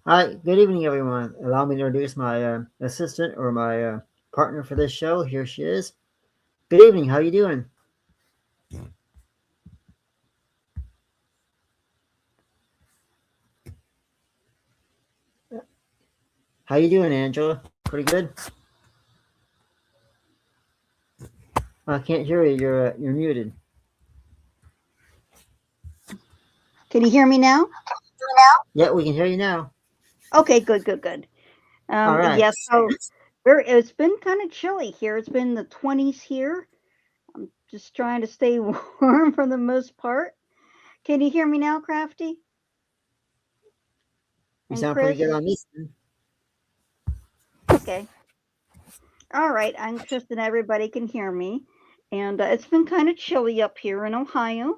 Hi, good evening, everyone. Allow me to introduce my assistant or my partner for this show. Here she is. Good evening. How you doing? How you doing, Angela? Pretty good. I can't hear you. You're muted. Can you hear me now? Yeah, we can hear you now. Okay, good. All right. Yes, so it's been kind of chilly here. It's been the 20s here. I'm just trying to stay warm for the most part. Can you hear me now, Crafty You and sound pretty good Chris? on me. Okay. All right. I'm trusting everybody can hear me. And it's been kind of chilly up here in Ohio,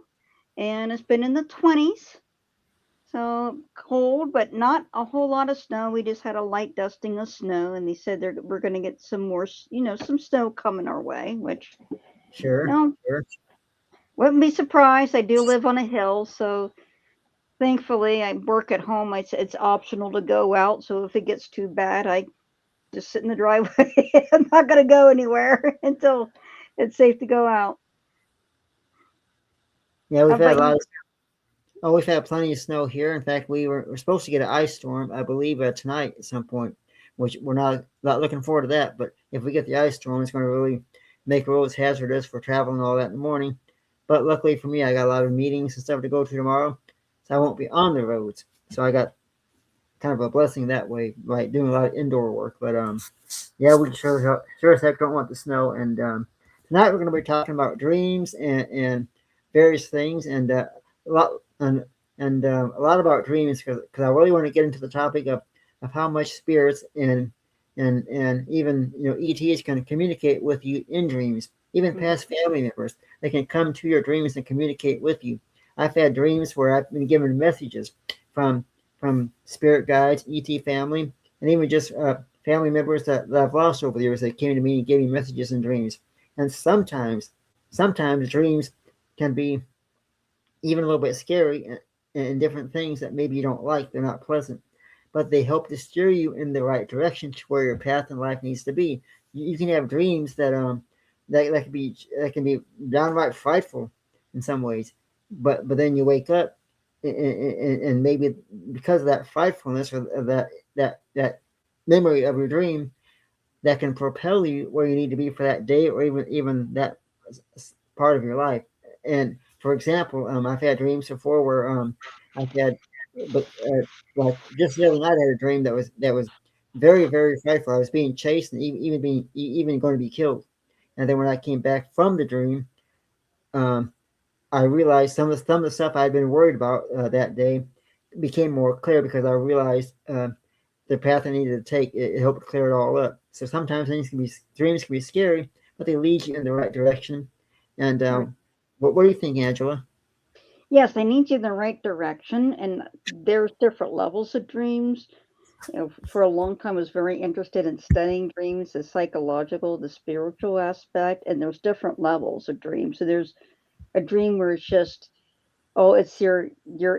and it's been in the 20s. So cold, but not a whole lot of snow. We just had a light dusting of snow, and they said we're going to get some more, some snow coming our way, which, Sure. no, Sure. wouldn't be surprised. I do live on a hill, so thankfully I work at home. It's optional to go out, so if it gets too bad, I just sit in the driveway. I'm not going to go anywhere until it's safe to go out. Yeah, How we've had a about lot you? of. Oh, we've had plenty of snow here. In fact, we're supposed to get an ice storm, I believe, tonight at some point, which we're not looking forward to that. But if we get the ice storm, it's going to really make roads hazardous for travel and all that in the morning. But luckily for me, I got a lot of meetings and stuff to go to tomorrow, so I won't be on the roads. So I got kind of a blessing that way by doing a lot of indoor work. But yeah, we sure as heck don't want the snow. And tonight we're going to be talking about dreams and various things and a lot and a lot about dreams because I really want to get into the topic of how much spirits and even ETs can communicate with you in dreams. Even Mhm. past family members, they can come to your dreams and communicate with you. I've had dreams where I've been given messages from from spirit guides, ET family, and even just family members that I've lost over the years that came to me and gave me messages in dreams. And sometimes dreams can be even a little bit scary and different things that maybe you don't like. They're not pleasant, but they help to steer you in the right direction to where your path in life needs to be. You can have dreams that can be downright frightful in some ways, but then you wake up and maybe because of that frightfulness or that memory of your dream that can propel you where you need to be for that day or even that part of your life. And for example, I've had dreams before where I've had, but like just the other night, I had a dream that was very frightful. I was being chased and even going to be killed. And then when I came back from the dream, um, I realized some of the stuff I had been worried about that day became more clear because I realized the path I needed to take. It helped clear it all up. So sometimes dreams can be scary, but they lead you in the right direction. And Right. what do you think, Angela? Yes, they need you in the right direction, and there's different levels of dreams. For a long time, I was very interested in studying dreams, the psychological, the spiritual aspect, and there's different levels of dreams. So there's a dream where it's just, oh, it's your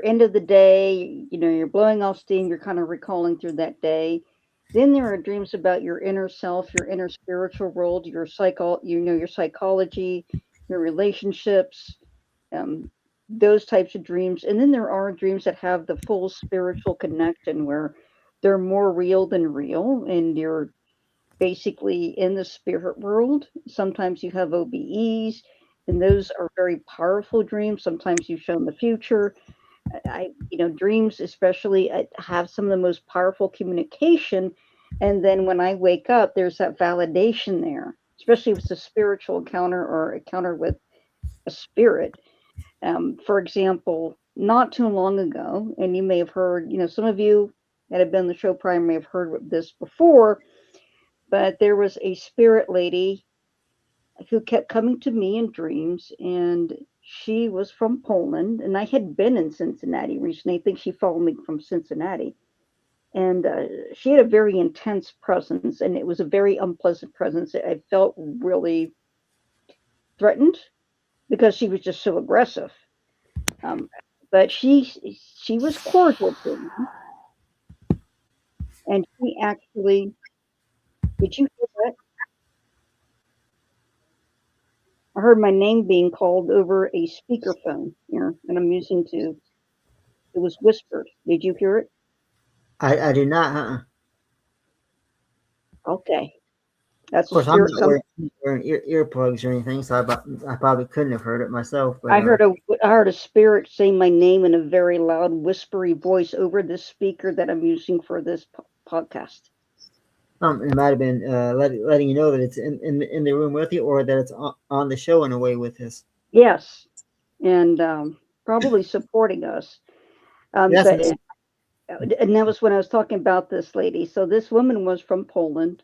end of the day. You're blowing off steam. You're kind of recalling through that day. Then there are dreams about your inner self, your inner spiritual world, your psychology, your relationships, um, those types of dreams. And then there are dreams that have the full spiritual connection where they're more real than real, and you're basically in the spirit world. Sometimes you have OBEs, and those are very powerful dreams. Sometimes you show in the future. Dreams especially have some of the most powerful communication. And then when I wake up, there's that validation there, especially if it's a spiritual encounter or encounter with a spirit. For example, not too long ago, and you may have heard, some of you that have been on the show prior may have heard this before, but there was a spirit lady who kept coming to me in dreams, and she was from Poland, and I had been in Cincinnati recently. I think she followed me from Cincinnati, and she had a very intense presence, and it was a very unpleasant presence. I felt really threatened because she was just so aggressive. Um, but she was cordial to me. And she actually, did you hear that? I heard my name being called over a speakerphone here, and I'm using to, it was whispered. Did you hear it? I do not. Okay. That's Of a course, I'm spirit not coming. wearing earplugs or anything, so I probably couldn't have heard it myself. But I heard a spirit say my name in a very loud, whispery voice over this speaker that I'm using for this podcast. it might have been letting you know that it's in the room with you, or that it's on the show in a way with us. Yes, and probably supporting us. That's But and that was when I was talking about this lady. So this woman was from Poland.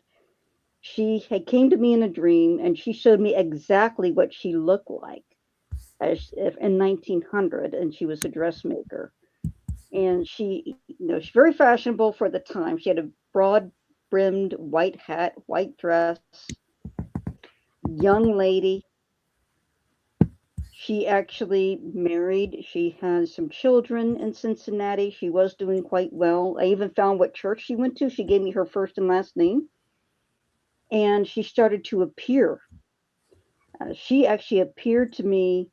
She had came to me in a dream, and she showed me exactly what she looked like as if in 1900, and she was a dressmaker. And she, she's very fashionable for the time. She had a broad brimmed white hat, white dress, young lady. She actually married. She has some children in Cincinnati. She was doing quite well. I even found what church she went to. She gave me her first and last name, and she started to appear. She actually appeared to me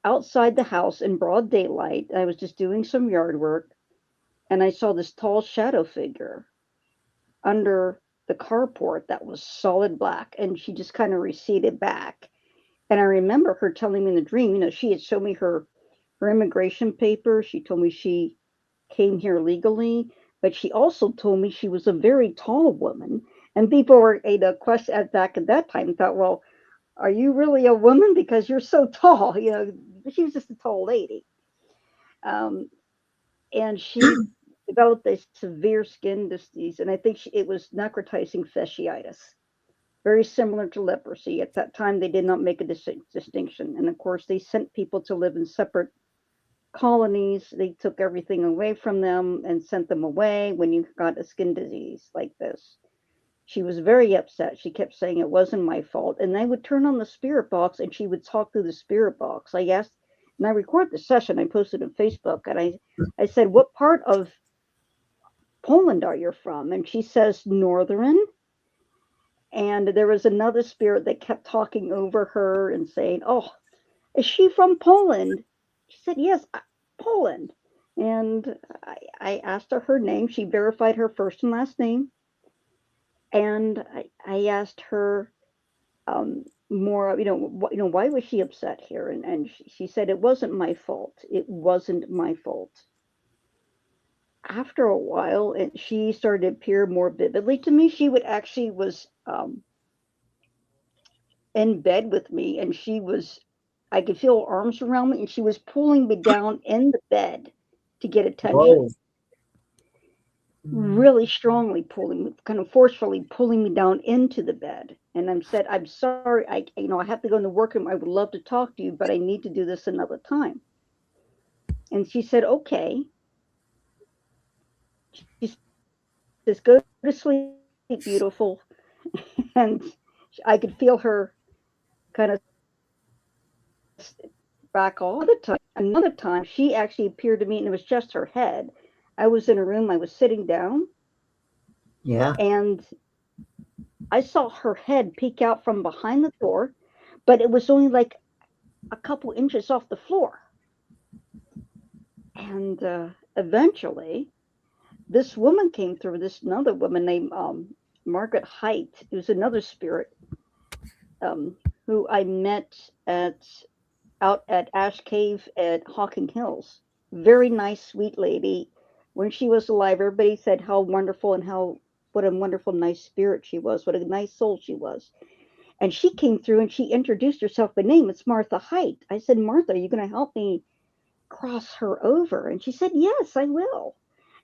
outside the house in broad daylight. I was just doing some yard work, and I saw this tall shadow figure under the carport that was solid black, and she just kind of receded back. And I remember her telling me in the dream, she had shown me her immigration papers. She told me she came here legally, but she also told me she was a very tall woman. And people were question at back at that time thought, well, are you really a woman because you're so tall? She was just a tall lady. Um, and she developed a severe skin disease, and I think it was necrotizing fasciitis, very similar to leprosy. At that time, they did not make a distinction, and of course, they sent people to live in separate colonies. They took everything away from them and sent them away when you got a skin disease like this. She was very upset. She kept saying it wasn't my fault. And I would turn on the spirit box and she would talk through the spirit box. I asked, and I recorded the session, I posted on Facebook, and I said, what part of Poland are you from? And she says, Northern. And there was another spirit that kept talking over her and saying, oh, is she from Poland? She said, yes, Poland. And I asked her name. She verified her first and last name. And I asked her more, why was she upset here? And she said, it wasn't my fault. It wasn't my fault. After a while, and she started to appear more vividly to me. She would actually was in bed with me, and I could feel her arms around me, and she was pulling me down in the bed to get whoa. attention, really strongly pulling me, kind of forcefully pulling me down into the bed. And I'm sorry, I have to go into work, and I would love to talk to you, but I need to do this another time. And she said, okay. She says, go to sleep, beautiful. And I could feel her kind of back all the time. Another time, she actually appeared to me, and it was just her head. I was in a room, I was sitting down, Yeah. and I saw her head peek out from behind the door, but it was only like a couple inches off the floor. And eventually, this woman came through, this another woman named Margaret Height. It was another spirit um, who I met at out at Ash Cave at Hawking Hills. Very nice, sweet lady. When she was alive, everybody said how wonderful and how what a wonderful, nice spirit she was, what a nice soul she was. And she came through and she introduced herself by name. It's Martha Height. I said, Martha, are you going to help me cross her over? And she said, yes, I will.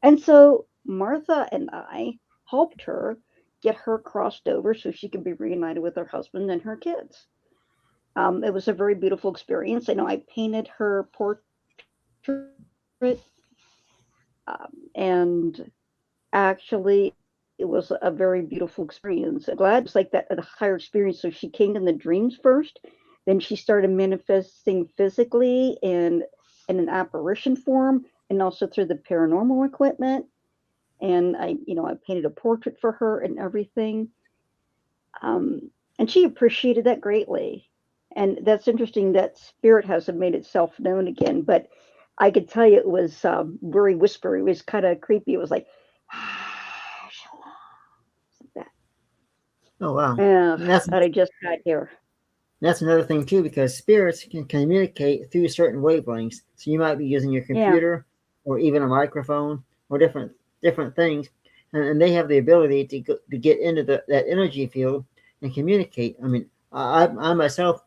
And so Martha and I helped her get her crossed over so she could be reunited with her husband and her kids. It was a very beautiful experience. I know I painted her portrait, and actually, it was a very beautiful experience. I'm glad it was like that a higher experience. So she came in the dreams first, then she started manifesting physically and in an apparition form, and also through the paranormal equipment. and I painted a portrait for her and everything. And she appreciated that greatly. And that's interesting that spirit hasn't made itself known again. But I could tell you it was very whispery. It was kind of creepy. It was like, like that. Oh wow. Yeah, And that's that I just got here. that's another thing too, because spirits can communicate through certain wavelengths. So you might be using your Yeah, computer or even a microphone or different things, and they have the ability to get into that energy field and communicate. I mean, I myself,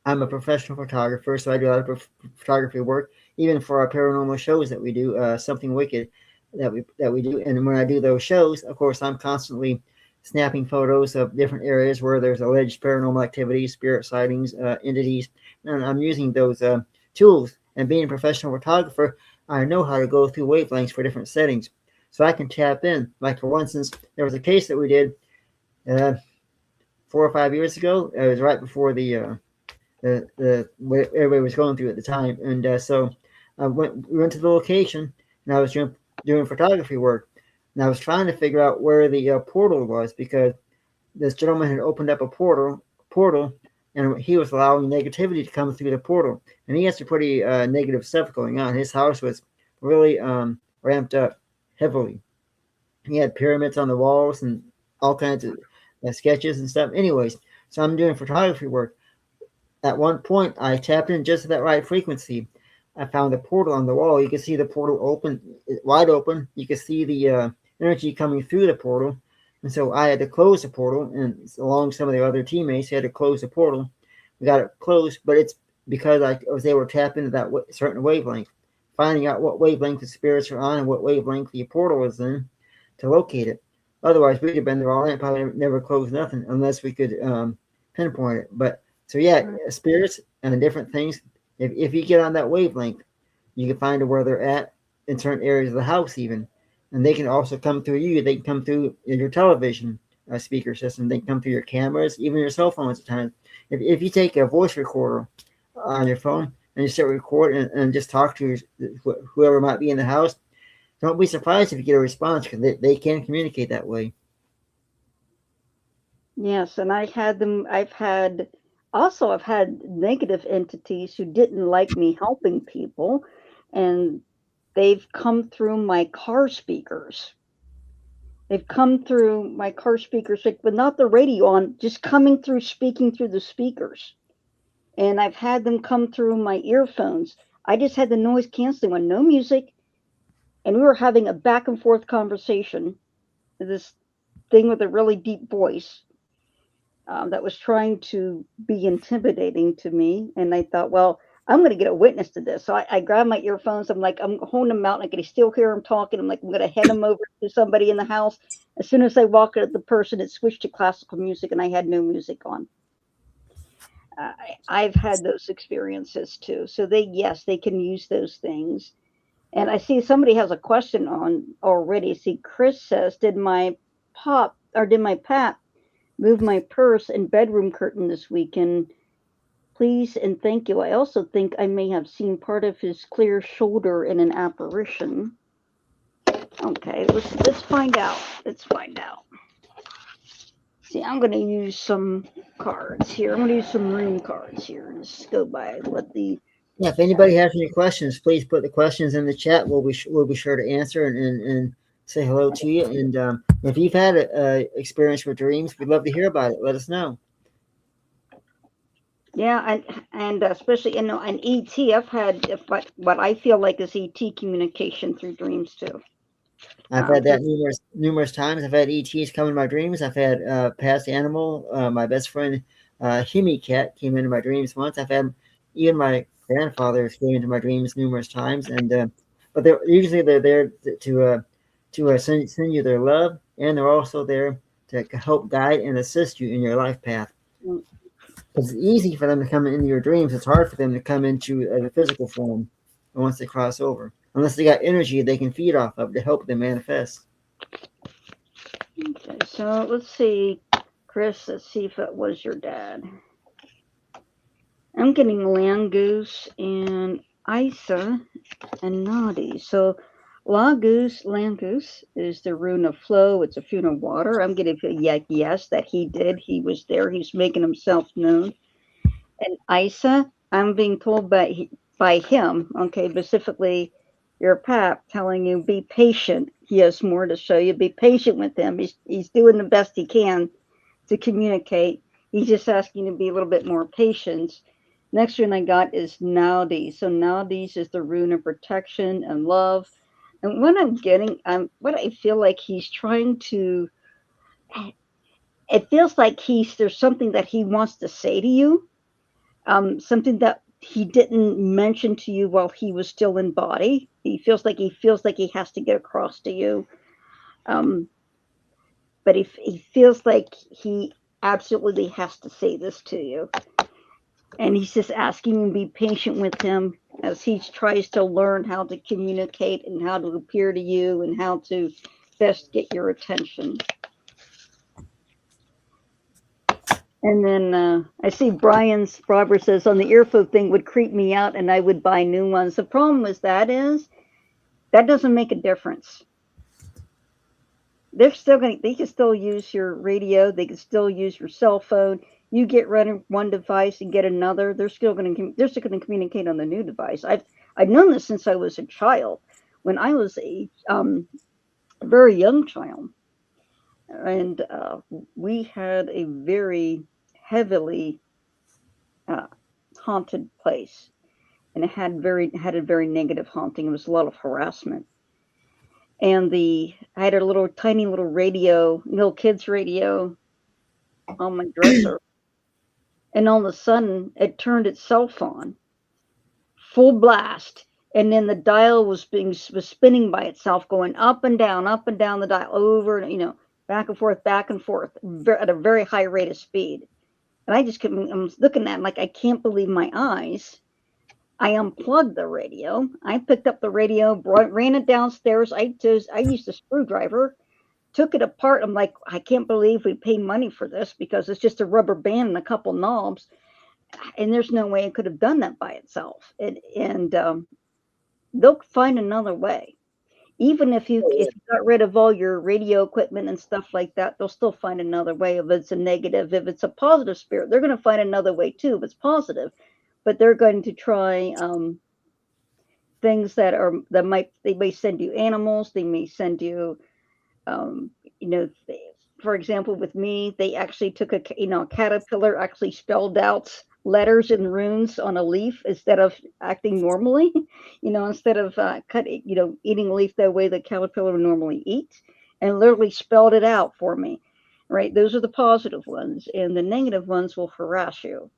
I'm a professional photographer, so I do a lot of photography work, even for our paranormal shows that we do, Something Wicked, that we do. And when I do those shows, of course, I'm constantly snapping photos of different areas where there's alleged paranormal activity, spirit sightings, entities, and I'm using those tools. And being a professional photographer, I know how to go through wavelengths for different settings, so I can tap in. Like for instance, there was a case that we did uh, 4 or 5 years ago. It was right before the what everybody was going through at the time. And so we went to the location, and I was doing photography work, and I was trying to figure out where the portal was, because this gentleman had opened up a portal, and he was allowing negativity to come through the portal, and he had some pretty negative stuff going on. His house was really ramped up heavily. He had pyramids on the walls and all kinds of sketches and stuff. Anyways, so I'm doing photography work. At one point, I tapped in just at that right frequency. I found a portal on the wall. You could see the portal open, wide open. You could see the energy coming through the portal. And so I had to close the portal, and along some of the other teammates, had to close the portal. We got it closed, but it's because I was able to tap into that certain wavelength, finding out what wavelength the spirits are on and what wavelength the portal was in to locate it. Otherwise, we'd have been there all night, probably never closed nothing unless we could pinpoint it. But so yeah, spirits and different things. If you get on that wavelength, you can find where they're at in certain areas of the house, even, and they can also come through you. They can come through your television speaker system. They can come through your cameras, even your cell phones at times. If you take a voice recorder on your phone and you start recording and just talk to whoever might be in the house, don't be surprised if you get a response, because they can communicate that way. yes, and I've had negative entities who didn't like me helping people, and they've come through my car speakers. They've come through my car speakers, like, but not the radio on, just coming through, speaking through the speakers. And I've had them come through my earphones. I just had the noise canceling one, no music, and we were having a back and forth conversation. This thing with a really deep voice that was trying to be intimidating to me. And I thought, well, I'm going to get a witness to this. So I grabbed my earphones. I'm holding them out, and I can still hear them talking. I'm like, I'm going to head them over to somebody in the house. As soon as I walked at the person, it switched to classical music, and I had no music on. I've had those experiences too. So yes, they can use those things. And I see somebody has a question on already. See, Chris says, did my pap move my purse and bedroom curtain this weekend? Please and thank you. I also think I may have seen part of his clear shoulder in an apparition. Okay, let's find out. Let's find out. See, I'm going to use some cards here. I'm going to use some rune cards here. Just go by what the. Yeah, if anybody has any questions, please put the questions in the chat. We'll be sure to answer and say hello to you. And if you've had a experience with dreams, we'd love to hear about it. Let us know. Yeah, and especially an ET. I've had what I feel like is ET communication through dreams too. I've had that numerous times. I've had ETs come in my dreams. I've had past animal. My best friend, Himi Cat, came into my dreams once. I've had even my grandfather came into my dreams numerous times. And but they're there to send you their love, and they're also there to help guide and assist you in your life path. Because it's easy for them to come into your dreams. It's hard for them to come into the physical form once they cross over. Unless they got energy they can feed off of to help them manifest. Okay, so let's see, Chris. Let's see if it was your dad. I'm getting Land Goose and Isa and Naughty. So Langus is the rune of flow. It's a rune of water. I'm getting a yes that he did. He was there. He's making himself known. And Isa, I'm being told by him, okay, specifically your pap telling you be patient. He has more to show you. Be patient with him. He's doing the best he can to communicate. He's just asking you to be a little bit more patient. Next rune I got is Naudis. So Naudis is the rune of protection and love. And what I'm getting, what I feel like he's trying to, it feels like there's something that he wants to say to you, something that he didn't mention to you while he was still in body. He feels like he has to get across to you. But he feels like he absolutely has to say this to you. And he's just asking you to be patient with him as he tries to learn how to communicate and how to appear to you and how to best get your attention. And then I see Robert says on the earphone thing would creep me out and I would buy new ones. The problem with that is that doesn't make a difference. They can still use your radio. They can still use your cell phone. You get rid of one device and get another. They're still going to communicate on the new device. I've known this since I was a child. When I was a very young child, and we had a very heavily haunted place, and it had a very negative haunting. It was a lot of harassment. And I had a tiny little radio, little kids radio on my dresser. And all of a sudden it turned itself on, full blast. And then the dial was spinning by itself, going up and down the dial over, back and forth at a very high rate of speed. And I was looking at it like, I can't believe my eyes. I unplugged the radio. I picked up the radio, ran it downstairs. I used a screwdriver, took it apart. I'm like, I can't believe we pay money for this because it's just a rubber band and a couple knobs. And there's no way it could have done that by itself. They'll find another way. Even if you got rid of all your radio equipment and stuff like that, they'll still find another way. If it's a negative, if it's a positive spirit, they're going to find another way too. If it's positive, but they're going to try things they may send you animals. They may send you, for example, with me, they actually took a caterpillar actually spelled out letters and runes on a leaf instead of acting normally, instead of eating a leaf the way the caterpillar would normally eat, and literally spelled it out for me. Right, those are the positive ones, and the negative ones will harass you.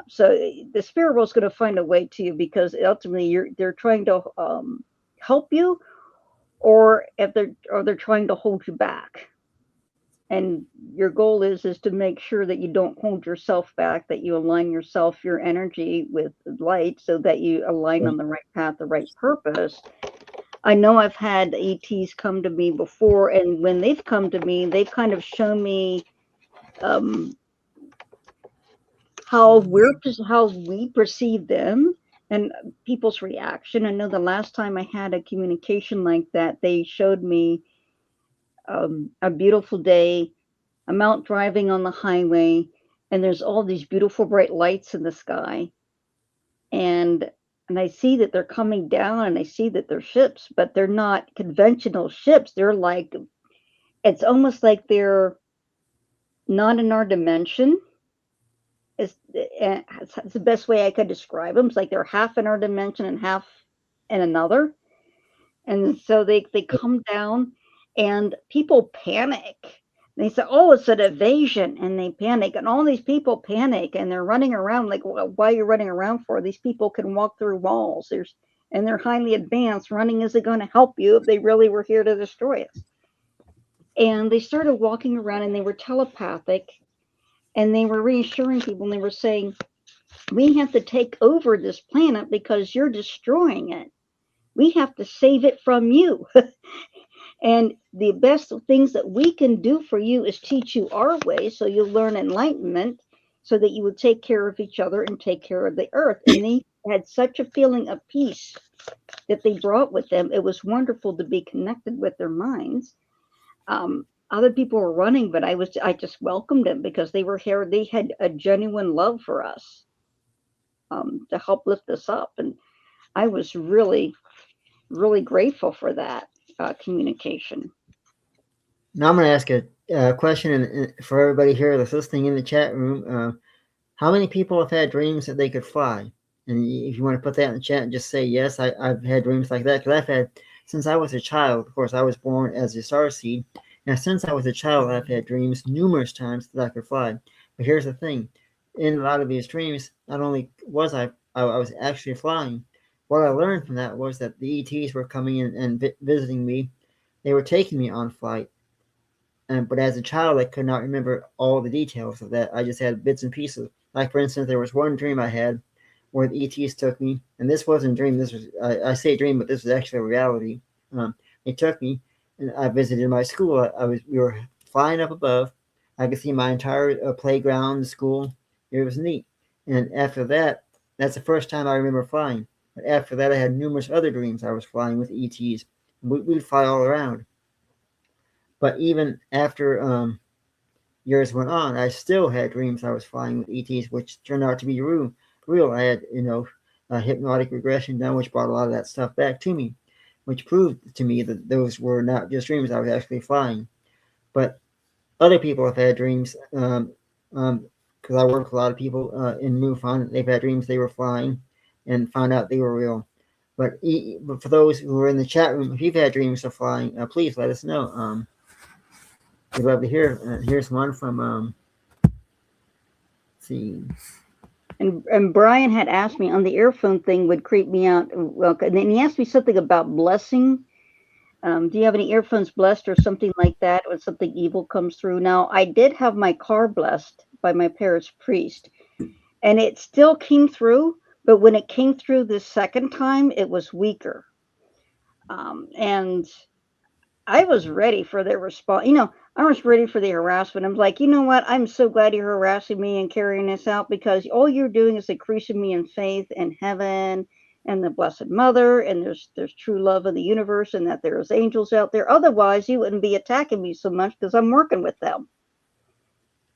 So the spirit world is going to find a way to you because ultimately they're trying to help you, or if they're trying to hold you back. And your goal is to make sure that you don't hold yourself back, that you align your energy with light, so that you align on the right path, the right purpose. I know I've had ETs come to me before, and when they've come to me, they've kind of shown me how we perceive them and people's reaction. I know the last time I had a communication like that, they showed me a beautiful day. I'm out driving on the highway, and there's all these beautiful bright lights in the sky, and I see that they're coming down, and I see that they're ships, but they're not conventional ships. They're like, it's almost like they're not in our dimension. It's the best way I could describe them. It's like they're half in our dimension and half in another. And so they come down, and people panic. They say, "Oh, it's an evasion," and they panic. And all these people panic, and they're running around like, well, "Why are you running around for? These people can walk through walls. And they're highly advanced. Running isn't going to help you if they really were here to destroy us." And they started walking around, and they were telepathic, and they were reassuring people, and they were saying, "We have to take over this planet because you're destroying it. We have to save it from you." And the best things that we can do for you is teach you our way, so you'll learn enlightenment, so that you will take care of each other and take care of the earth. And they had such a feeling of peace that they brought with them. It was wonderful to be connected with their minds. Other people were running, but I just welcomed them because they were here. They had a genuine love for us, to help lift us up, and I was really, really grateful for that communication. Now I'm going to ask a question for everybody here that's listening in the chat room. How many people have had dreams that they could fly? And if you want to put that in the chat and just say yes, I've had dreams like that, because I've had, since I was a child. Of course, I was born as a star seed. Now, since I was a child, I've had dreams numerous times that I could fly. But here's the thing: in a lot of these dreams, not only was I was actually flying. What I learned from that was that the ETs were coming in and visiting me. They were taking me on flight. But as a child, I could not remember all the details of that. I just had bits and pieces. Like, for instance, there was one dream I had where the ETs took me, and this wasn't a dream. This was, I say dream, but this was actually a reality. They took me, and I visited my school. We were flying up above. I could see my entire playground, the school. It was neat. And after that, that's the first time I remember flying. But after that, I had numerous other dreams I was flying with ETs. We'd fly all around. But even after years went on, I still had dreams I was flying with ETs, which turned out to be real. I had, hypnotic regression done, which brought a lot of that stuff back to me, which proved to me that those were not just dreams. I was actually flying. But other people have had dreams, because I work with a lot of people in MUFON. They've had dreams they were flying and found out they were real. But for those who are in the chat room, if you've had dreams of flying, please let us know. We'd love to hear. Here's one from, let's see. And Brian had asked me on the earphone thing would creep me out. Well, and then he asked me something about blessing. Do you have any earphones blessed or something like that when something evil comes through? Now, I did have my car blessed by my parish priest, and it still came through. But when it came through the second time, it was weaker. And I was ready for their response. I was ready for the harassment. I'm like, you know what? I'm so glad you're harassing me and carrying this out, because all you're doing is increasing me in faith and heaven and the Blessed Mother, and there's true love of the universe, and that there's angels out there. Otherwise, you wouldn't be attacking me so much because I'm working with them.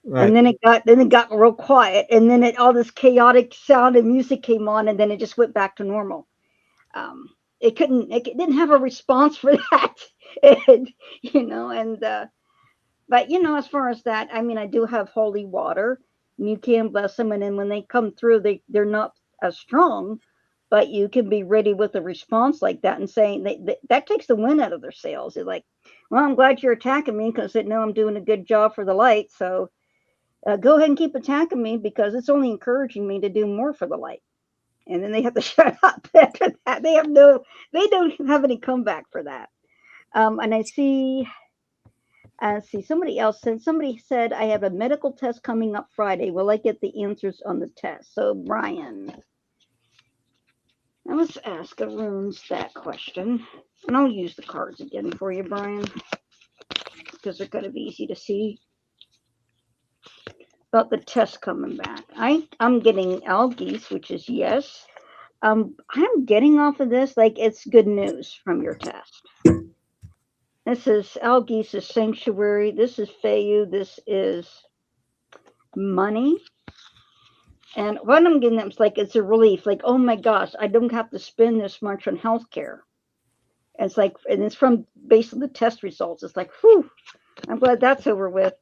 Right. And then it got real quiet, and then all this chaotic sound and music came on, and then it just went back to normal. It didn't have a response for that. and, but as far as that, I mean, I do have holy water, and you can bless them, and then when they come through, they're not as strong, but you can be ready with a response like that and saying that takes the wind out of their sails. They're like, well, I'm glad you're attacking me because they know I'm doing a good job for the light. So go ahead and keep attacking me because it's only encouraging me to do more for the light. And then they have to shut up after that. They don't have any comeback for that. And I see somebody said I have a medical test coming up Friday. Will I get the answers on the test? So Brian, now let's ask Runes that question, and I'll use the cards again for you, Brian, because they're going to be easy to see. About the test coming back, I'm getting algaes, which is yes. I'm getting off of this like it's good news from your test. This is Algi's sanctuary. This is Feiyu. This is money. And what I'm getting is like it's a relief. Like, oh my gosh, I don't have to spend this much on healthcare. It's like, and it's from based on the test results. It's like, whew, I'm glad that's over with.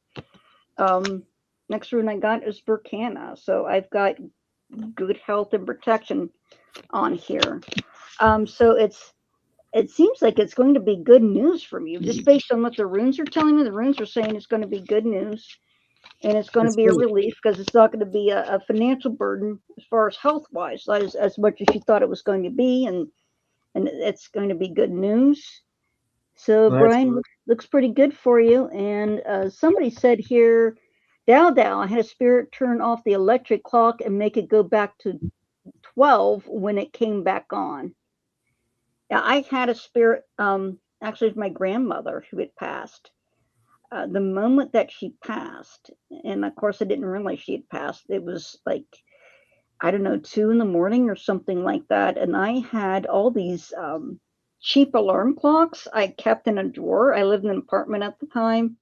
Next rune I got is Burkana. So I've got good health and protection on here. So it seems like it's going to be good news from you, just based on what the runes are telling me. The runes are saying it's going to be good news, and it's going to be a relief because it's not going to be a financial burden as far as health wise, as much as you thought it was going to be, and it's going to be good news. So Brian, looks pretty good for you. And somebody said here, Dow, I had a spirit turn off the electric clock and make it go back to 12 when it came back on. Yeah, I had a spirit, actually, it was my grandmother who had passed. The moment that she passed, and of course, I didn't realize she had passed, it was like I don't know, 2 in the morning or something like that. And I had all these cheap alarm clocks I kept in a drawer. I lived in an apartment at the time.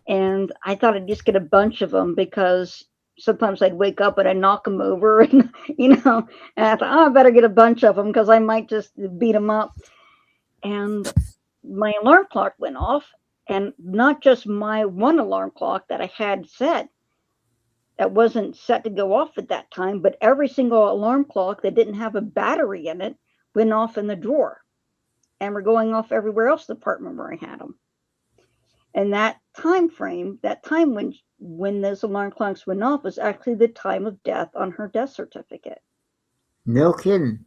And I thought I'd just get a bunch of them because sometimes I'd wake up and I'd knock them over, and and I thought, oh, I better get a bunch of them because I might just beat them up. And my alarm clock went off, and not just my one alarm clock that I had set that wasn't set to go off at that time, but every single alarm clock that didn't have a battery in it went off in the drawer and were going off everywhere else in the apartment where I had them. And that time frame, that time when those alarm clocks went off, was actually the time of death on her death certificate. No kidding.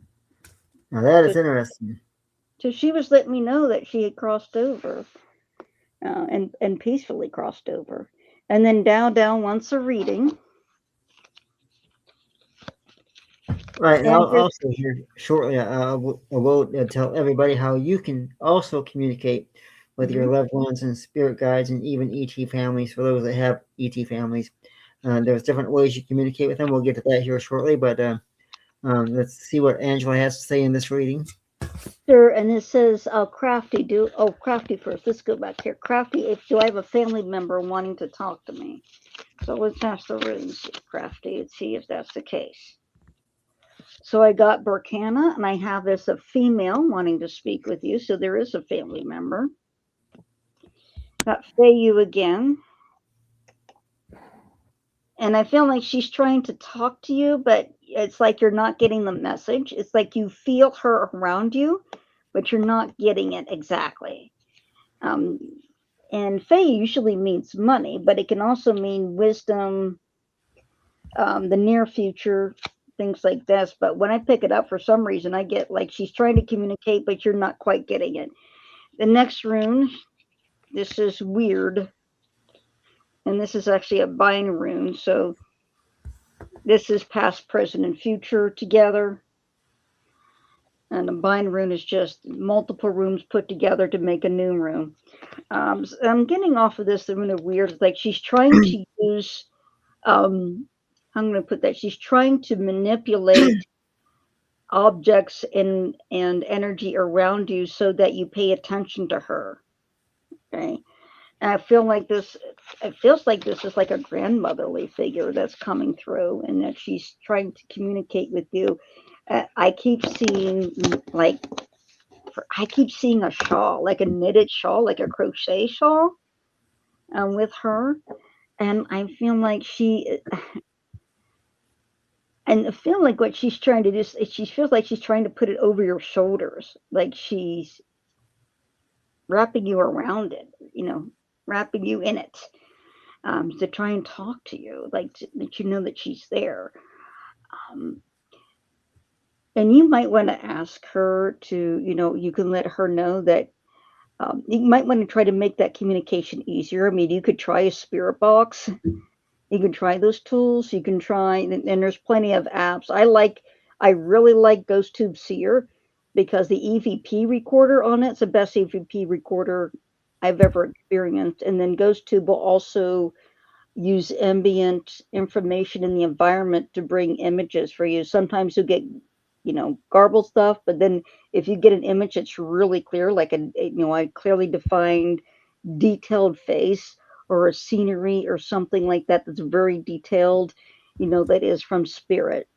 Now that is So, interesting. so she was letting me know that she had crossed over, and peacefully crossed over. And then Dow wants a reading. Right, and I'll And there's also here shortly, I will tell everybody how you can also communicate with your mhm. loved ones and spirit guides and even ET families for those that have ET families. There's different ways you communicate with them. We'll get to that here shortly, but let's see what Angela has to say in this reading. Sure, and it says, Crafty first. Let's go back here. Crafty, do I have a family member wanting to talk to me? So let's ask the runes, Crafty, and see if that's the case. So I got Burkana, and I have this a female wanting to speak with you. So there is a family member. Got Fayu again. And I feel like she's trying to talk to you, but it's like you're not getting the message. It's like you feel her around you, but you're not getting it exactly. Um, and Fae usually means money, but it can also mean wisdom, the near future, things like this. But when I pick it up, for some reason, I get like she's trying to communicate, but you're not quite getting it. The next rune, this is weird, and this is actually a bind rune. So this is past, present, and future together. And a bind rune is just multiple runes put together to make a new rune. So I'm getting off of this, the rune of weird. Like she's trying to use, I'm going to put that, she's trying to manipulate objects and energy around you so that you pay attention to her. Okay. And I feel like it feels like this is like a grandmotherly figure that's coming through, and that she's trying to communicate with you. I keep seeing I keep seeing a shawl, like a knitted shawl, like a crochet shawl, with her, and I feel like I feel like what she's trying to do is she feels like she's trying to put it over your shoulders, like she's wrapping you around it, wrapping you in it, to try and talk to you, like that you know that she's there. Um, and you might want to ask her to, you can let her know that you might want to try to make that communication easier. I mean, you could try a spirit box. You can try those tools. You can try, and there's plenty of apps. I really like Ghost Tube Seer because the EVP recorder on it's the best EVP recorder I've ever experienced. And then Ghost Tube will also use ambient information in the environment to bring images for you. Sometimes you'll get, garbled stuff, but then if you get an image that's really clear, like a clearly defined, detailed face or a scenery or something like that that's very detailed, that is from spirit.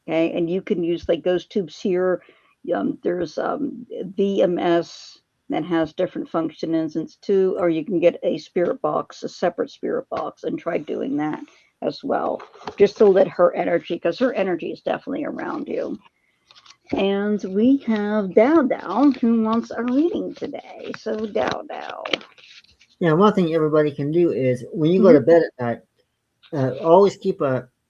Okay, and you can use like Ghost Tubes here. There's VMS that has different functions too, or you can get a spirit box, a separate spirit box, and try doing that as well, just to let her energy, because her energy is definitely around you. And we have Dow who wants a reading today. So Dow. Yeah, one thing everybody can do is when you go Mhm. to bed at night, always keep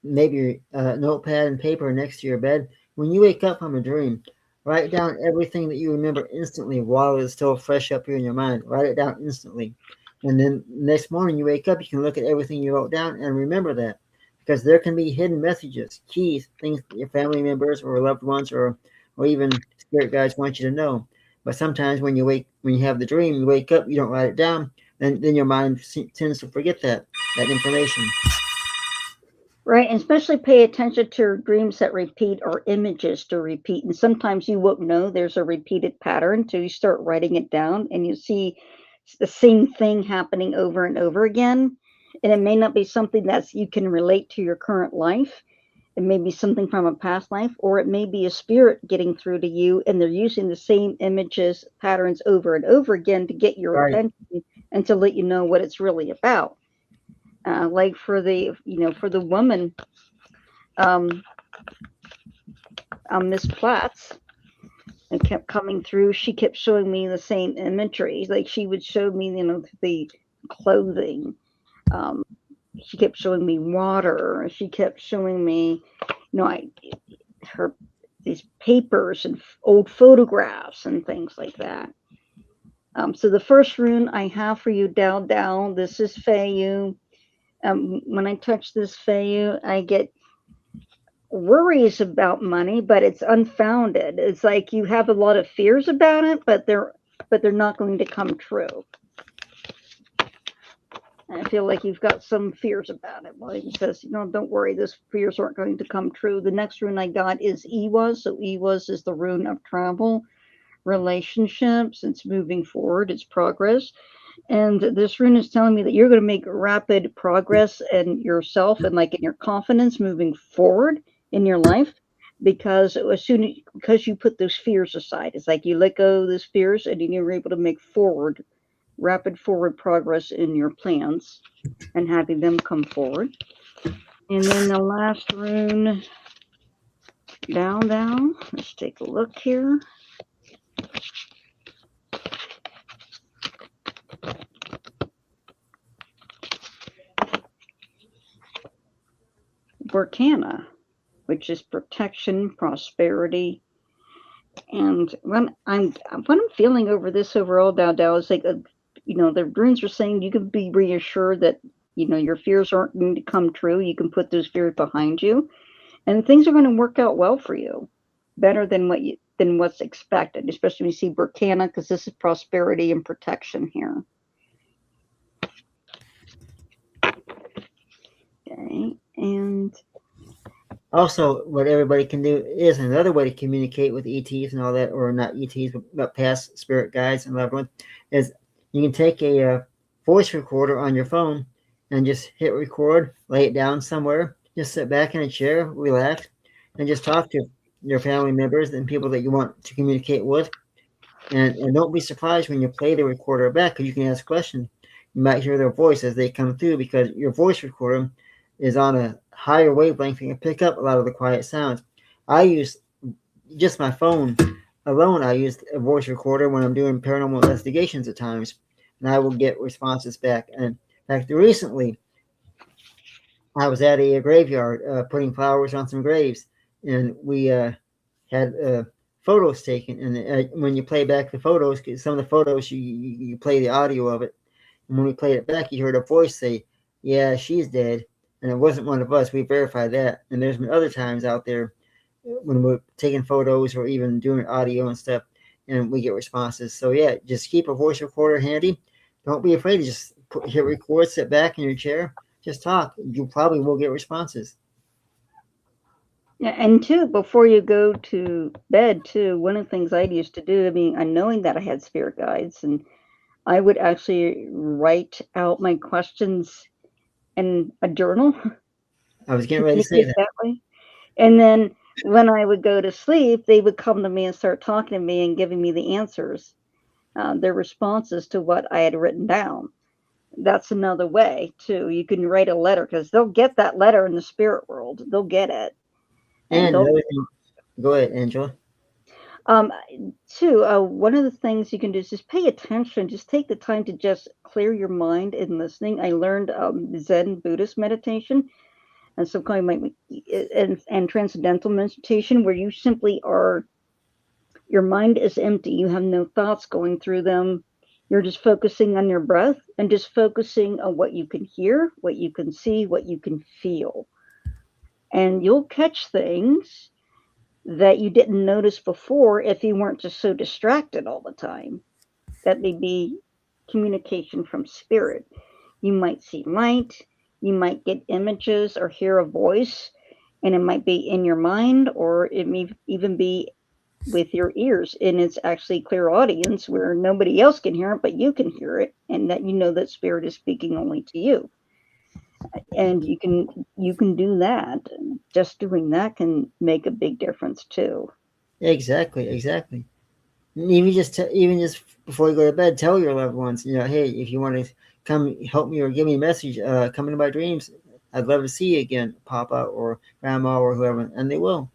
maybe a notepad and paper next to your bed. When you wake up from a dream, write down everything that you remember instantly while it's still fresh up here in your mind. Write it down instantly. And then next morning you wake up, you can look at everything you wrote down and remember that. Because there can be hidden messages, keys, things that your family members or loved ones or even spirit guides want you to know. But sometimes when you have the dream, you wake up, you don't write it down, then your mind tends to forget that information. Right, and especially pay attention to dreams that repeat or images to repeat. And sometimes you won't know there's a repeated pattern until you start writing it down and you see the same thing happening over and over again. And it may not be something that's you can relate to your current life. It may be something from a past life, or it may be a spirit getting through to you and they're using the same images, patterns over and over again to get your Right. attention and to let you know what it's really about. Like for the woman, um, Miss Platts, and kept coming through. She kept showing me the same imagery. Like she would show me, the clothing. Um, she kept showing me water. She kept showing me, I her these papers and old photographs and things like that. So the first rune I have for you, Dao Dao, this is Feiyu. When I touch this Feiyu, I get worries about money, but it's unfounded. It's like you have a lot of fears about it, but they're not going to come true. And I feel like you've got some fears about it. Well, he says, don't worry, those fears aren't going to come true. The next rune I got is Iwas. So Iwas is the rune of travel, relationships. It's moving forward. It's progress. And this rune is telling me that you're going to make rapid progress in yourself and like in your confidence moving forward in your life because because you put those fears aside. It's like you let go of those fears and you're able to make rapid forward progress in your plans and having them come forward. And then the last rune, down. Let's take a look here. Vorcana, which is protection, prosperity, and what I'm feeling over this overall, Dao is like, the runes are saying you can be reassured that your fears aren't going to come true. You can put those fears behind you, and things are going to work out well for you, better than what's expected. Especially when you see Burkana, because this is prosperity and protection here. Okay, and Also, what everybody can do is another way to communicate with ETs and all that, or not ETs, but past spirit guides and loved ones, is you can take a voice recorder on your phone and just hit record, lay it down somewhere, just sit back in a chair, relax, and just talk to your family members and people that you want to communicate with. And don't be surprised when you play the recorder back because you can ask questions. You might hear their voice as they come through because your voice recorder is on a higher wavelength and can pick up a lot of the quiet sounds. I use just my phone alone. I use a voice recorder when I'm doing paranormal investigations at times, and I will get responses back. And in fact, recently I was at a graveyard putting flowers on some graves, and we had photos taken. And when you play back the photos, some of the photos you play the audio of it, and when we played it back, you heard a voice say, "Yeah, she's dead," and it wasn't one of us. We verified that. And there's been other times out there when we're taking photos or even doing audio and stuff, and we get responses. So yeah, just keep a voice recorder handy. Don't be afraid to just hit record, sit back in your chair, just talk. You probably will get responses. yeah, and two, before you go to bed, too, one of the things I used to do, I mean, knowing that I had spirit guides, and I would actually write out my questions in a journal, I was getting ready to say communicate that. that way. And then when I would go to sleep, they would come to me and start talking to me and giving me the answers, their responses to what I had written down. That's another way, too. You can write a letter because they'll get that letter in the spirit world. They'll get it. And And they'll another thing, go ahead, Angela. Um, too, one of the things you can do is just pay attention. Just take the time to just clear your mind in listening. I learned Zen Buddhist meditation and some kind of and transcendental meditation where you simply are. Your mind is empty. You have no thoughts going through them. You're just focusing on your breath and just focusing on what you can hear, what you can see, what you can feel, and you'll catch things that you didn't notice before if you weren't just so distracted all the time. That may be communication from spirit. You might see light, You might get images or hear a voice, and it might be in your mind, or it may even be with your ears, and it's actually clear audience where nobody else can hear it, but you can hear it, and that you know that spirit is speaking only to you. And you can do that. Just doing that can make a big difference too. Exactly, exactly. Even just before you go to bed, tell your loved ones, hey, if you want to come help me or give me a message, come into my dreams. I'd love to see you again, Papa or Grandma or whoever, and they will.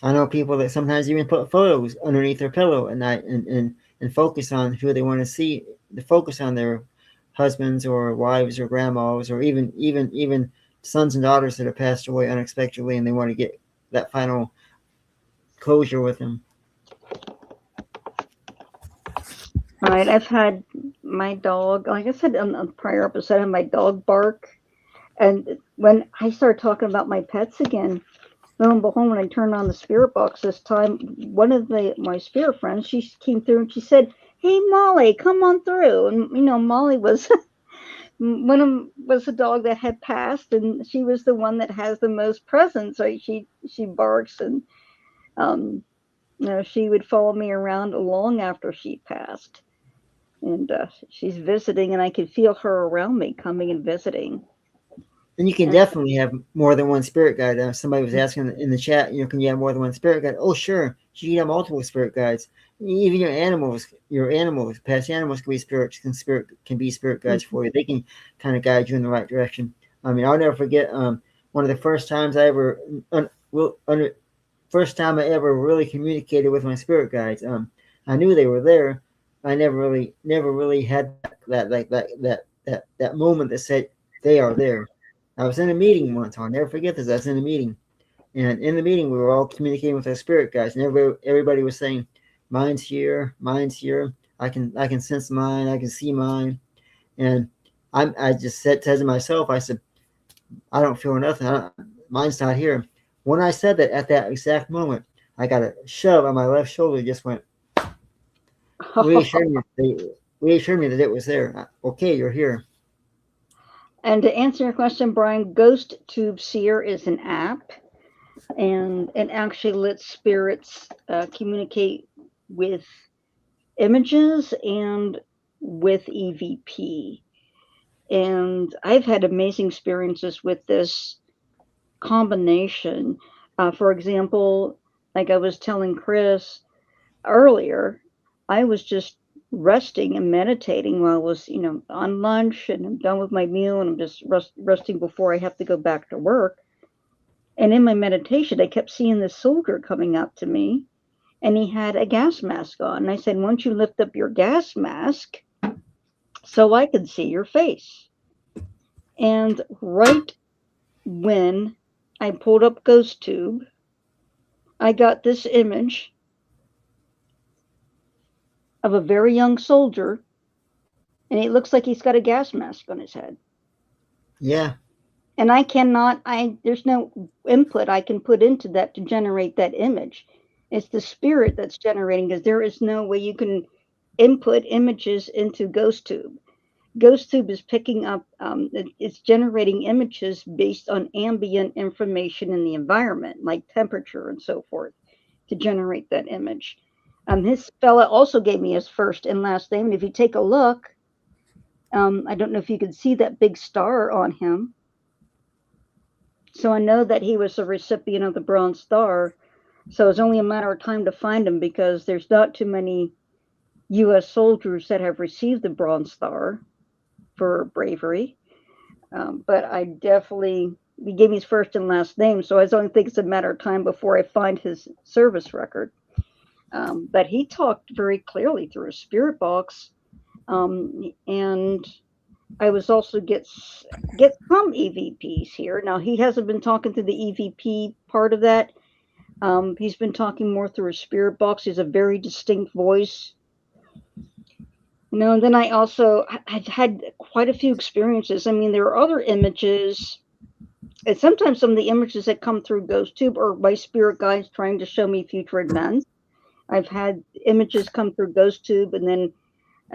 I know people that sometimes even put photos underneath their pillow at night and focus on who they want to see. To focus on their husbands or wives or grandmas or even sons and daughters that have passed away unexpectedly, and they want to get that final closure with them. Right. I've had my dog, like I said on a prior episode, I had my dog bark. And when I started talking about my pets again, lo and behold, when I turned on the spirit box this time, one of my spirit friends, she came through and she said, "Hey, Molly, come on through." And Molly was was a dog that had passed, and she was the one that has the most presence. Right? She barks, and um, she would follow me around long after she passed. And she's visiting, and I could feel her around me, coming and visiting. And you can And definitely have more than one spirit guide. Somebody was asking in the chat, can you have more than one spirit guide? Oh, sure. You can have multiple spirit guides. Even your animals, past animals can be spirit guides for you. They can kind of guide you in the right direction. I mean, I'll never forget one of the first times first time I ever really communicated with my spirit guides. I knew they were there. I never really had that moment that said they are there. I was in a meeting once. I'll never forget this. I was in a meeting, and in the meeting, we were all communicating with our spirit guides, and everybody was saying, "Mine's here. Mine's here. I can sense mine. I can see mine." And I just said to myself, I said, "I don't feel nothing. Mine's not here." When I said that, at that exact moment, I got a shove on my left shoulder. Just went reassured me. Reassured me that it was there. Okay, you're here. and to answer your question, Brian, Ghost Tube Seer is an app, and it actually lets spirits communicate with images and with EVP. And I've had amazing experiences with this combination. For example, like I was telling Chris earlier, I was just resting and meditating while I was, on lunch, and I'm done with my meal, and I'm just resting before I have to go back to work. And in my meditation, I kept seeing this soldier coming up to me, and he had a gas mask on. And I said, "Why don't you lift up your gas mask so I can see your face?" And right when I pulled up Ghost Tube, I got this image of a very young soldier, and it looks like he's got a gas mask on his head. Yeah. And there's no input I can put into that to generate that image. It's the spirit that's generating, because there is no way you can input images into GhostTube. GhostTube is picking up, it's generating images based on ambient information in the environment, like temperature and so forth, to generate that image. This fella also gave me his first and last name, and if you take a look, I don't know if you can see that big star on him. So I know that he was a recipient of the Bronze Star. So it's only a matter of time to find him, because there's not too many U.S. soldiers that have received the Bronze Star for bravery. But he gave me his first and last name, so I only think it's a matter of time before I find his service record. But he talked very clearly through a spirit box, and I was also get some EVPs here. Now he hasn't been talking through the EVP part of that. He's been talking more through a spirit box. He's a very distinct voice. And then I've had quite a few experiences. I mean, there are other images, and sometimes some of the images that come through GhostTube are my spirit guides trying to show me future events. I've had images come through GhostTube, and then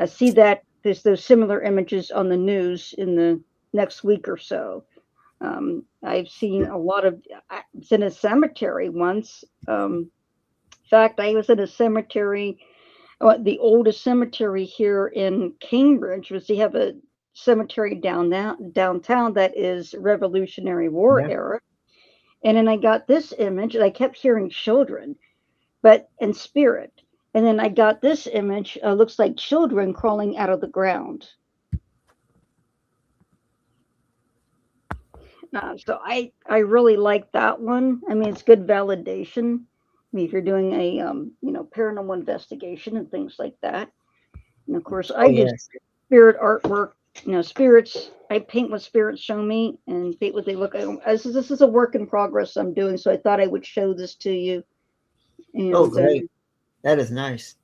see that there's those similar images on the news in the next week or so. I've seen a lot of. I was in a cemetery once. In fact, I was in a cemetery. The oldest cemetery here in Cambridge was they have a cemetery downtown that is Revolutionary War Yeah. era. And then I got this image, and I kept hearing children, but in spirit. And then I got this image, looks like children crawling out of the ground. So I really like that one. I mean, it's good validation. I mean, if you're doing a paranormal investigation and things like that. And of course, Oh I do yes. spirit artwork. Spirits. I paint what spirits show me and paint what they look. This is a work in progress I'm doing, so I thought I would show this to you. Oh And great. That is nice.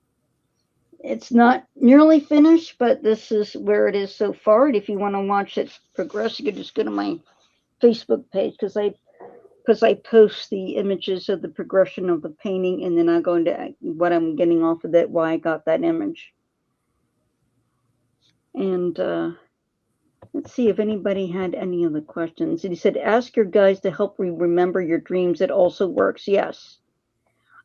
it's not nearly finished, but this is where it is so far. And if you want to watch it progress, you can just go to my Facebook page because I post the images of the progression of the painting, and then I go into what I'm getting off of that, why I got that image. And let's see if anybody had any other questions. And he said, ask your guys to help you remember your dreams. It also works. Yes.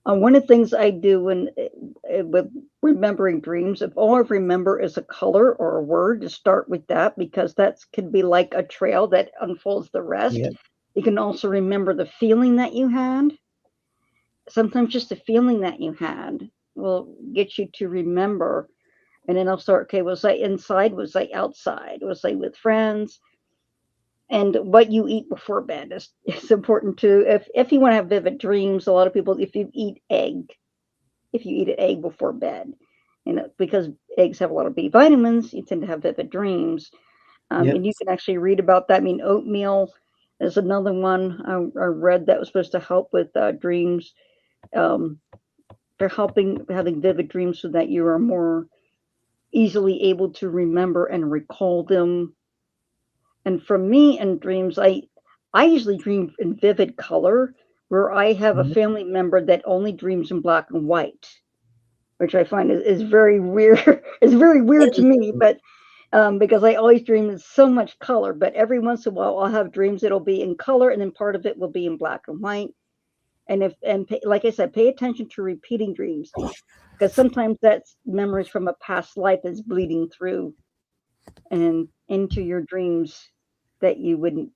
One of the things I do with remembering dreams, if all I remember is a color or a word, to start with that, because that can be like a trail that unfolds the rest. Yeah. You can also remember the feeling that you had. Sometimes just the feeling that you had will get you to remember. And then I'll start, okay, was I inside? Was I outside? Was I with friends? And what you eat before bed is important too. If you want to have vivid dreams, a lot of people, if you eat an egg before bed, because eggs have a lot of B vitamins, you tend to have vivid dreams. Yep. And you can actually read about that. I mean, oatmeal is another one I read that was supposed to help with dreams. Um, they're helping having vivid dreams so that you are more easily able to remember and recall them. And for me in dreams, I usually dream in vivid color, where I have a Mhm. family member that only dreams in black and white, which I find is very weird. It's very weird to me, but because I always dream in so much color. But every once in a while, I'll have dreams that'll be in color, and then part of it will be in black and white. Like I said, pay attention to repeating dreams, because sometimes that's memories from a past life is bleeding through and into your dreams that you wouldn't.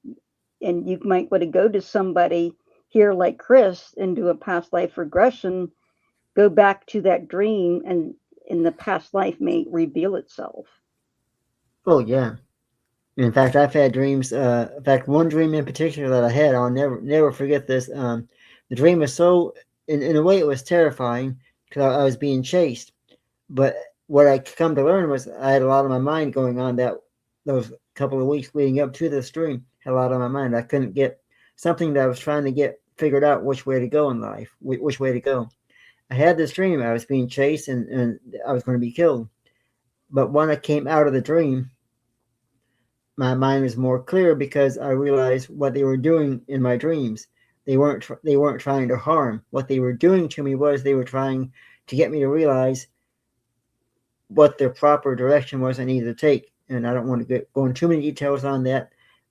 And you might want to go to somebody here like Chris and do a past life regression, go back to that dream, and in the past life may reveal itself. Oh yeah. In fact, I've had dreams. In fact, one dream in particular that I had, I'll never forget this. The dream was so, in a way, it was terrifying because I was being chased. But what I come to learn was I had a lot of my mind going on those couple of weeks leading up to this dream. Had a lot on my mind. I couldn't get something that I was trying to get figured out which way to go in life, which way to go. I had this dream. I was being chased and I was going to be killed. But when I came out of the dream, my mind was more clear because I realized what they were doing in my dreams. They weren't trying to harm. What they were doing to me was they were trying to get me to realize what the proper direction was I needed to take. And I don't want to go into too many details on that,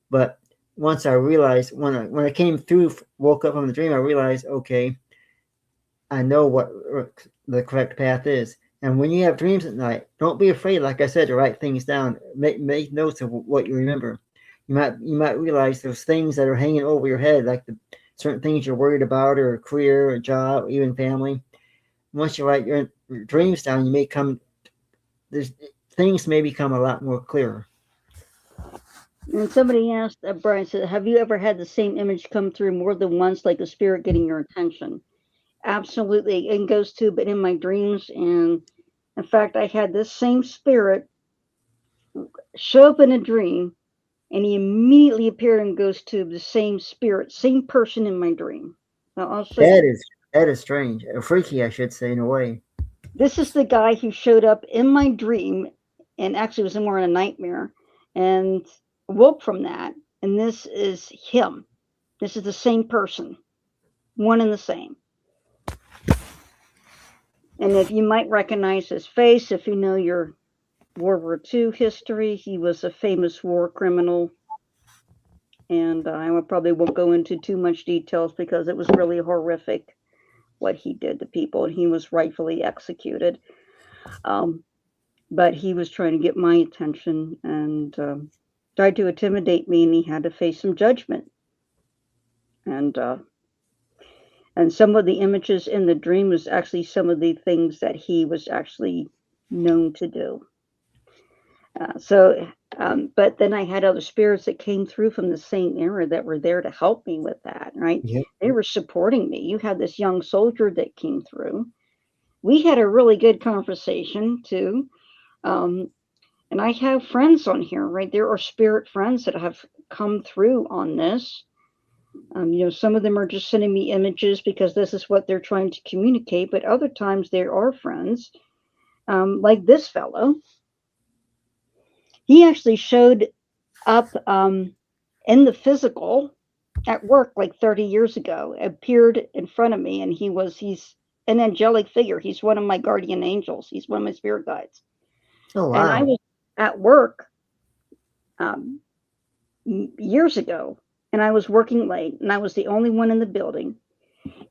but once I realized when I came through, woke up from the dream, I realized, okay, I know what the correct path is. And when you have dreams at night, don't be afraid, like I said, to write things down. Make notes of what you remember. You might realize those things that are hanging over your head, like the certain things you're worried about, or a career, a job, even family. Once you write your dreams down, you may come. There's things may become a lot more clearer. And somebody asked, Brian said, have you ever had the same image come through more than once, like a spirit getting your attention? Absolutely. It goes to, but in my dreams. And in fact, I had this same spirit show up in a dream, and he immediately appeared and goes to the same spirit, same person in my dream. Now, I'll show That you. is that is strange, freaky, I should say, in a way. This is the guy who showed up in my dream and actually was more in a nightmare and woke from that. And this is him. This is the same person, one and the same. And if you might recognize his face, if you know your World War II history, he was a famous war criminal. and I probably won't go into too much details because it was really horrific what he did to people, and he was rightfully executed. Um, but he was trying to get my attention and tried to intimidate me, and he had to face some judgment. And some of the images in the dream was actually some of the things that he was actually known to do. But then I had other spirits that came through from the same era that were there to help me with that, right? Yep. They were supporting me. You had this young soldier that came through. We had a really good conversation too. Um, and I have friends on here, right? There are spirit friends that have come through on this. Some of them are just sending me images because this is what they're trying to communicate, but other times there are friends, like this fellow. He actually showed up in the physical at work like 30 years ago, appeared in front of me, and he's an angelic figure. He's one of my guardian angels. He's one of my spirit guides. Oh, And I wow. was at work um, years ago, and I was working late, and I was the only one in the building.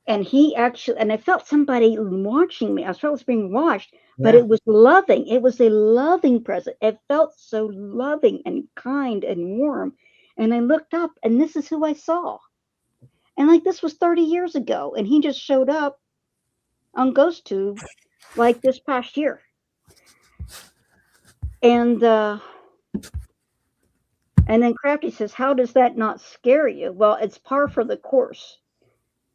And I felt somebody watching me. I felt I was being watched, but Yeah. it was loving. It was a loving presence. It felt so loving and kind and warm. And I looked up, and this is who I saw. And like this was 30 years ago, and he just showed up on GhostTube like this past year. And then Crafty says, "How does that not scare you?" Well, it's par for the course.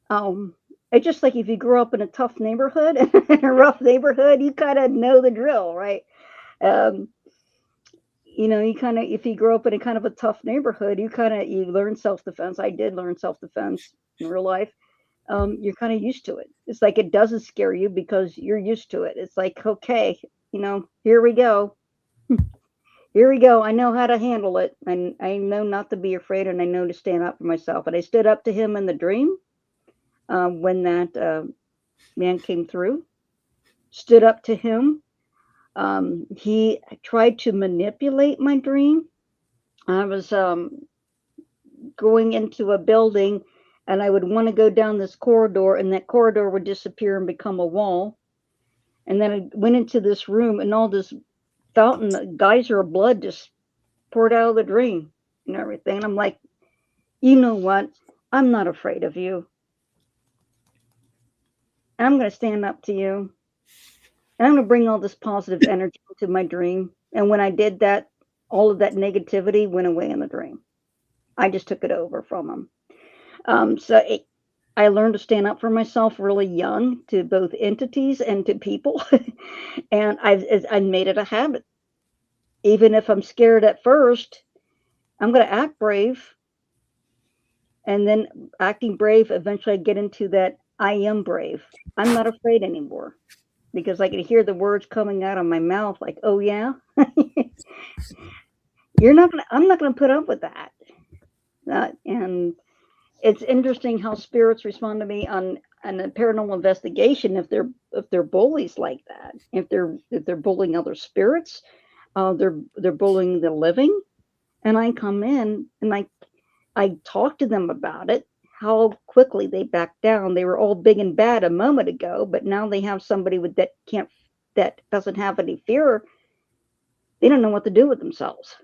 It's just like if you grew up in a tough neighborhood, in a rough neighborhood, you kind of know the drill, right? Um, you kind of, if you grow up in a kind of a tough neighborhood, you learn self defense. I did learn self defense in real life. You're kind of used to it. It's like it doesn't scare you because you're used to it. It's like, okay, here we go. Here we go. I know how to handle it. And I know not to be afraid, and I know to stand up for myself. And I stood up to him in the dream when that man came through, stood up to him. He tried to manipulate my dream. I was going into a building, and I would want to go down this corridor, and that corridor would disappear and become a wall. And then I went into this room, and all this fountain, geyser of blood just poured out of the dream and everything. And I'm like, you know what? I'm not afraid of you. I'm going to stand up to you. And I'm going to bring all this positive energy into my dream. And when I did that, all of that negativity went away in the dream. I just took it over from him. I learned to stand up for myself really young to both entities and to people. And I made it a habit. Even if I'm scared at first, I'm going to act brave. And then acting brave, eventually I get into that I am brave. I'm not afraid anymore because I can hear the words coming out of my mouth like, oh, yeah, I'm not going to put up with that. And it's interesting how spirits respond to me on a paranormal investigation if they're bullies like that, if they're bullying other spirits, they're bullying the living, and I come in and I talk to them about it, how quickly they back down. They were all big and bad a moment ago, but now they have somebody that doesn't have any fear. They don't know what to do with themselves.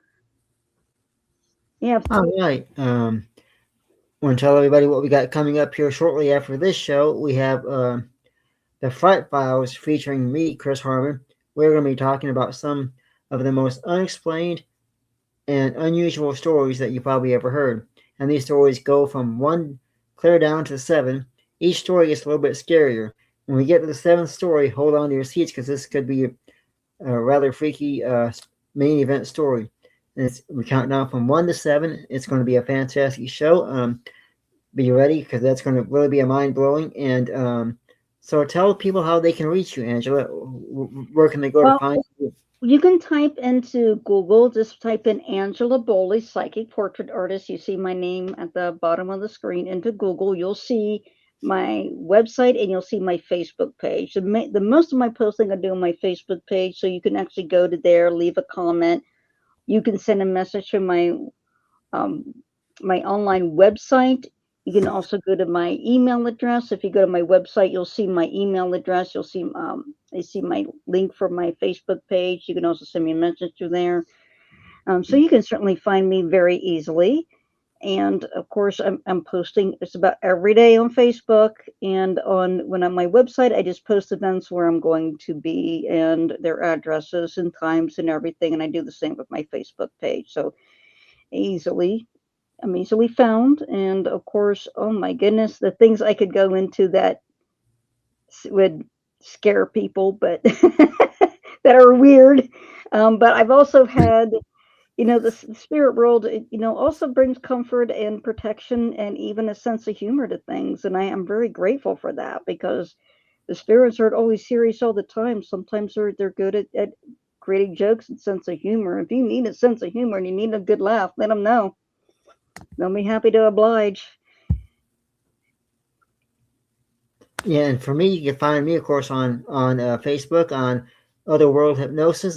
Yeah. All right. Want to tell everybody what we got coming up here shortly after this show. We have the Fright Files featuring me, Chris Harmon. We're going to be talking about some of the most unexplained and unusual stories that you probably ever heard. And these stories go from 1 clear down to 7. Each story gets a little bit scarier. When we get to the 7th story, hold on to your seats because this could be a rather freaky main event story. We count down from 1 to 7. It's going to be a fantastic show. Be ready because that's going to really be a mind-blowing. And so tell people how they can reach you, Angela. Where can they go to find you? You can type into Google, just type in Angela Boley, psychic portrait artist. You see my name at the bottom of the screen. Into Google, you'll see my website and you'll see my Facebook page. The most of my posting I do on my Facebook page, so you can actually go to there, leave a comment. You can send a message to my my online website. You can also go to my email address. If you go to my website, you'll see my email address. You'll see you see my link for my Facebook page. You can also send me a message through there. So you can certainly find me very easily. And of course, I'm posting it's about every day on Facebook and on my website. I just post events where I'm going to be and their addresses and times and everything. And I do the same with my Facebook page. So easily I'm easily found. And of course, oh my goodness, the things I could go into that would scare people, but that are weird. But I've also had, the spirit world, also brings comfort and protection and even a sense of humor to things. And I am very grateful for that because the spirits aren't always serious all the time. Sometimes they're good at creating jokes and sense of humor. If you need a sense of humor and you need a good laugh, let them know. They'll be happy to oblige. Yeah, and for me, you can find me, of course, on Facebook on Otherworld Hypnosis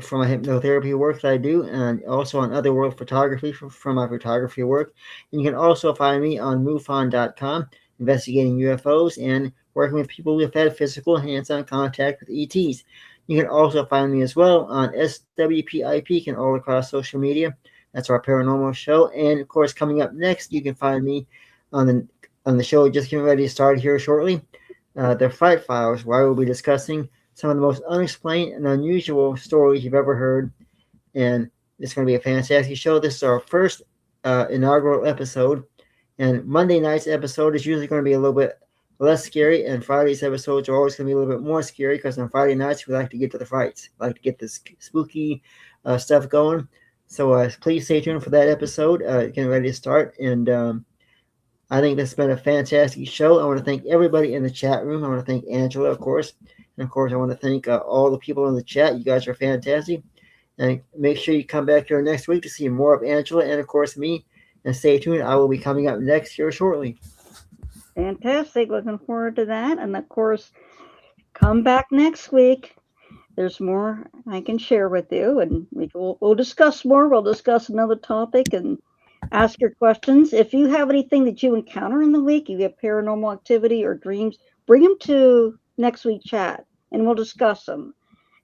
for my hypnotherapy work that I do, and also on Otherworld Photography for my photography work. And you can also find me on MUFON.com, investigating UFOs and working with people who have had physical hands-on contact with ETs. You can also find me as well on SWPIP and all across social media. That's our paranormal show. And of course, coming up next, you can find me on the show just getting ready to start here shortly. The Fright Files, where I will be discussing some of the most unexplained and unusual stories you've ever heard. And it's going to be a fantastic show. This is our first inaugural episode. And Monday night's episode is usually going to be a little bit less scary, and Friday's episodes are always going to be a little bit more scary because on Friday nights we like to get to the frights, we like to get this spooky stuff going. So please stay tuned for that episode. Getting ready to start, and I think this has been a fantastic show. I want to thank everybody in the chat room. I want to thank Angela, of course. And of course, I want to thank all the people in the chat. You guys are fantastic. And make sure you come back here next week to see more of Angela and, of course, me. And stay tuned. I will be coming up next here shortly. Fantastic. Looking forward to that. And of course, come back next week. There's more I can share with you, and we'll discuss more. We'll discuss another topic and ask your questions. If you have anything that you encounter in the week, you have paranormal activity or dreams, bring them to next week's chat, and we'll discuss them.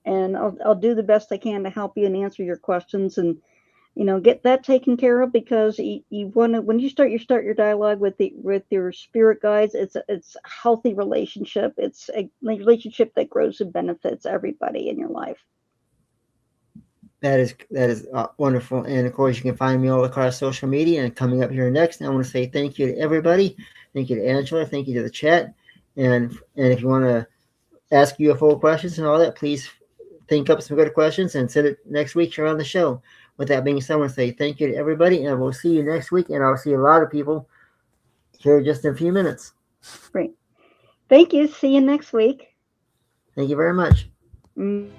And I'll do the best I can to help you and answer your questions, and get that taken care of, because you want to, when you start your dialogue with your spirit guides, it's a healthy relationship. It's a relationship that grows and benefits everybody in your life. That is wonderful. And of course, you can find me all across social media. And coming up here next, I want to say thank you to everybody. Thank you to Angela. Thank you to the chat. And if you want to ask UFO questions and all that, please think up some good questions and send it next week here on the show. With that being said, I want to say thank you to everybody, and we'll see you next week. And I'll see a lot of people here just in a few minutes. Great. Thank you. See you next week. Thank you very much. Mm.